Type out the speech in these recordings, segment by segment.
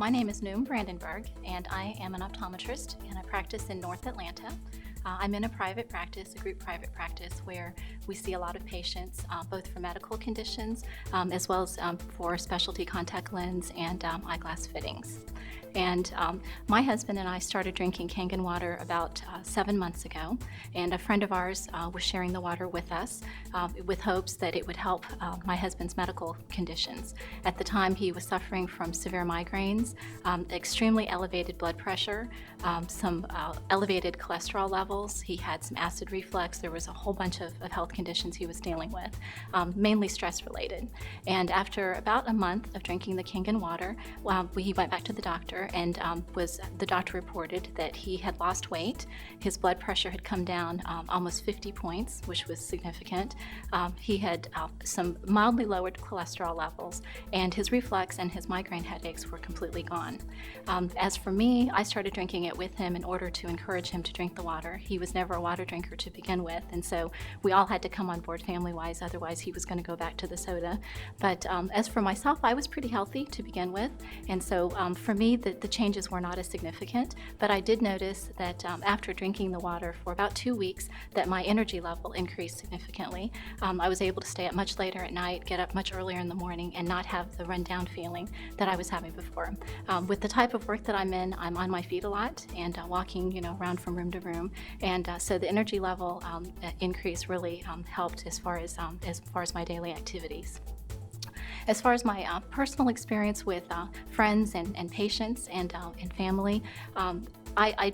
My name is Noom Brandenburg, and I am an optometrist, and I practice in North Atlanta. I'm in a private practice, a group private practice, where we see a lot of patients, both for medical conditions as well as for specialty contact lens and eyeglass fittings. And my husband and I started drinking Kangen water about 7 months ago, and a friend of ours was sharing the water with us with hopes that it would help my husband's medical conditions. At the time, he was suffering from severe migraines, extremely elevated blood pressure, some elevated cholesterol levels. He had some acid reflux. There was a whole bunch of health conditions he was dealing with, mainly stress-related. And after about a month of drinking the Kangen water, he went back to the doctor, and the doctor reported that he had lost weight. His blood pressure had come down almost 50 points, which was significant. He had some mildly lowered cholesterol levels, and his reflux and his migraine headaches were completely gone. As for me, I started drinking it with him in order to encourage him to drink the water. He was never a water drinker to begin with, and so we all had to come on board family-wise, otherwise he was going to go back to the soda. But as for myself, I was pretty healthy to begin with, and so for me, the changes were not as significant, but I did notice that after drinking the water for about 2 weeks, that my energy level increased significantly. I was able to stay up much later at night, get up much earlier in the morning, and not have the run-down feeling that I was having before. With the type of work that I'm in, I'm on my feet a lot and walking, around from room to room, and so the energy level increase really helped as far as my daily activities. As far as my personal experience with friends and patients and family, I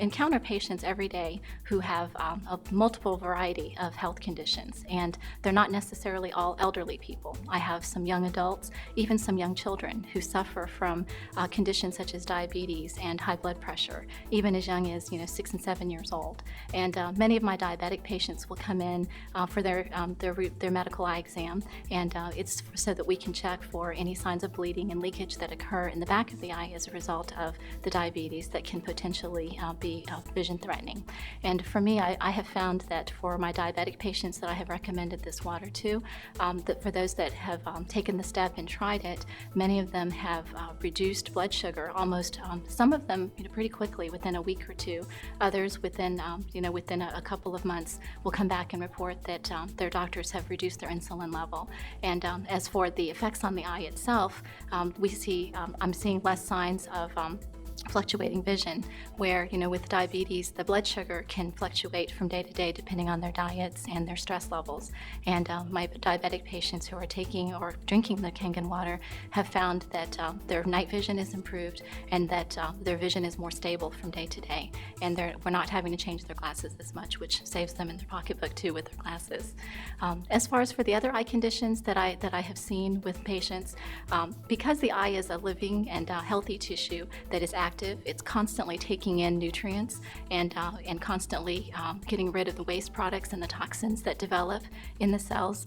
encounter patients every day who have a multiple variety of health conditions, and they're not necessarily all elderly people. I have some young adults, even some young children who suffer from conditions such as diabetes and high blood pressure, even as young as 6 and 7 years old. And many of my diabetic patients will come in for their medical eye exam, and it's so that we can check for any signs of bleeding and leakage that occur in the back of the eye as a result of the diabetes that can potentially be vision threatening. And for me, I have found that for my diabetic patients that I have recommended this water to, that for those that have taken the step and tried it, many of them have reduced blood sugar almost, some of them pretty quickly within a week or two. Others within a couple of months will come back and report that their doctors have reduced their insulin level. And as for the effects on the eye itself, I'm seeing less signs of fluctuating vision, where with diabetes, the blood sugar can fluctuate from day to day depending on their diets and their stress levels. And my diabetic patients who are taking or drinking the Kangen water have found that their night vision is improved, and that their vision is more stable from day to day, and we're not having to change their glasses as much, which saves them in their pocketbook too with their glasses. As far as for the other eye conditions that I have seen with patients, because the eye is a living and healthy tissue that is active, it's constantly taking in nutrients and constantly getting rid of the waste products and the toxins that develop in the cells.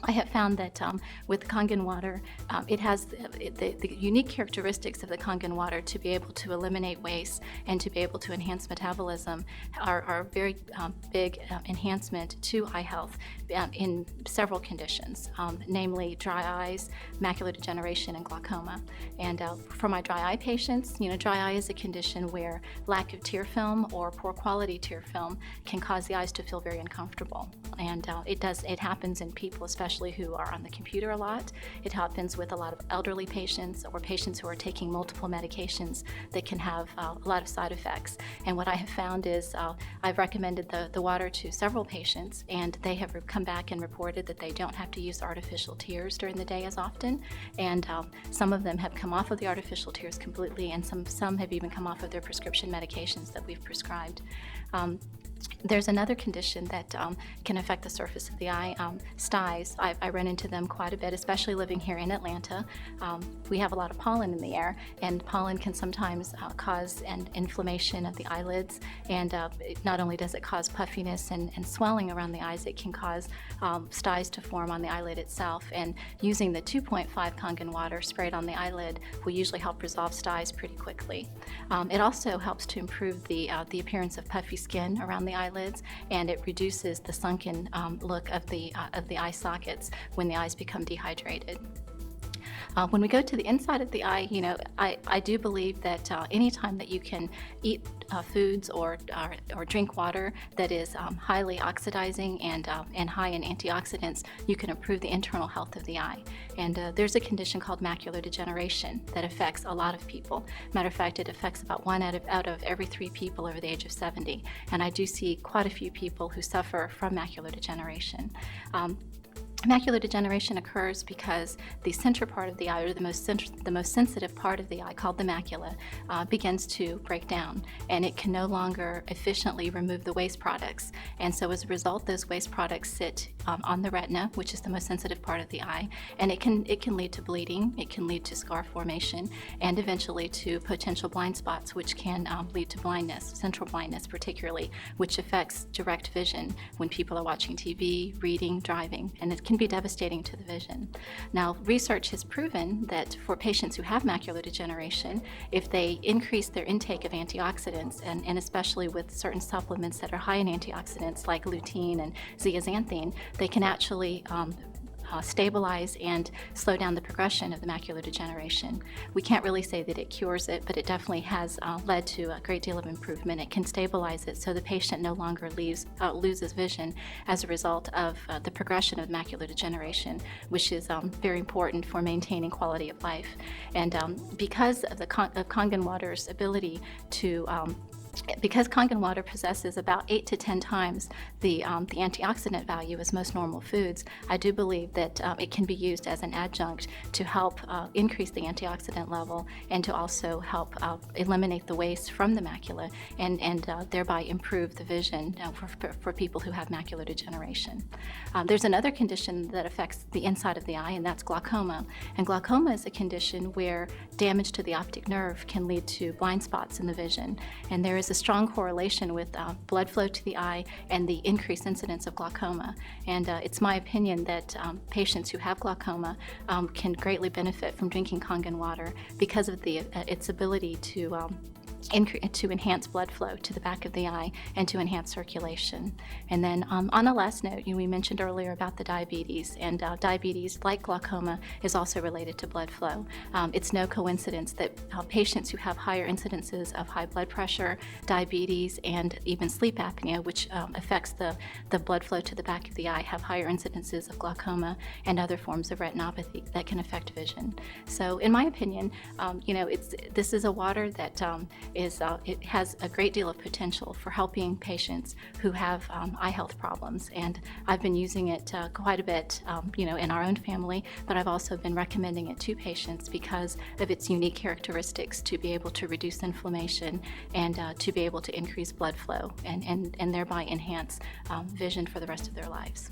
I have found that with Kangen water, it has the unique characteristics of the Kangen water to be able to eliminate waste and to be able to enhance metabolism are a very big enhancement to eye health in several conditions, namely dry eyes, macular degeneration, and glaucoma. And for my dry eye patients, dry eye is a condition where lack of tear film or poor quality tear film can cause the eyes to feel very uncomfortable. And it happens in people, especially who are on the computer a lot. It happens with a lot of elderly patients or patients who are taking multiple medications that can have a lot of side effects. And what I have found is I've recommended the water to several patients, and they have come back and reported that they don't have to use artificial tears during the day as often. And some of them have come off of the artificial tears completely, and some have even come off of their prescription medications that we've prescribed. There's another condition that can affect the surface of the eye, styes. I run into them quite a bit, especially living here in Atlanta. We have a lot of pollen in the air, and pollen can sometimes cause an inflammation of the eyelids, and not only does it cause puffiness and swelling around the eyes, it can cause styes to form on the eyelid itself. And using the 2.5 Kangen water sprayed on the eyelid will usually help resolve styes pretty quickly. It also helps to improve the appearance of puffy skin around the eyelids, and it reduces the sunken look of the eye sockets when the eyes become dehydrated. When we go to the inside of the eye, I do believe that anytime that you can eat foods or drink water that is highly oxidizing and high in antioxidants, you can improve the internal health of the eye. And there's a condition called macular degeneration that affects a lot of people. Matter of fact, it affects about one out of every 3 people over the age of 70. And I do see quite a few people who suffer from macular degeneration. Macular degeneration occurs because the center part of the eye, or the most sensitive part of the eye, called the macula, begins to break down, and it can no longer efficiently remove the waste products. And so as a result, those waste products sit on the retina, which is the most sensitive part of the eye, and it can lead to bleeding, it can lead to scar formation, and eventually to potential blind spots, which can lead to blindness, central blindness particularly, which affects direct vision when people are watching TV, reading, driving, and it can be devastating to the vision. Now, research has proven that for patients who have macular degeneration, if they increase their intake of antioxidants, and especially with certain supplements that are high in antioxidants like lutein and zeaxanthin, they can actually stabilize and slow down the progression of the macular degeneration. We can't really say that it cures it, but it definitely has led to a great deal of improvement. It can stabilize it so the patient no longer loses vision as a result of the progression of macular degeneration, which is very important for maintaining quality of life. And because of Kangen water's ability to because Kangen water possesses about 8 to 10 times the antioxidant value as most normal foods, I do believe that it can be used as an adjunct to help increase the antioxidant level and to also help eliminate the waste from the macula and thereby improve the vision for people who have macular degeneration. There's another condition that affects the inside of the eye, and that's glaucoma. And glaucoma is a condition where damage to the optic nerve can lead to blind spots in the vision. And there is a strong correlation with blood flow to the eye and the increased incidence of glaucoma. And it's my opinion that patients who have glaucoma can greatly benefit from drinking Kangen water because of its ability to enhance blood flow to the back of the eye and to enhance circulation. And then on a last note, we mentioned earlier about the diabetes, and diabetes, like glaucoma, is also related to blood flow. It's no coincidence that patients who have higher incidences of high blood pressure, diabetes, and even sleep apnea, which affects the blood flow to the back of the eye, have higher incidences of glaucoma and other forms of retinopathy that can affect vision. So in my opinion, this is a water that it has a great deal of potential for helping patients who have eye health problems. And I've been using it quite a bit, in our own family, but I've also been recommending it to patients because of its unique characteristics to be able to reduce inflammation and to be able to increase blood flow and thereby enhance vision for the rest of their lives.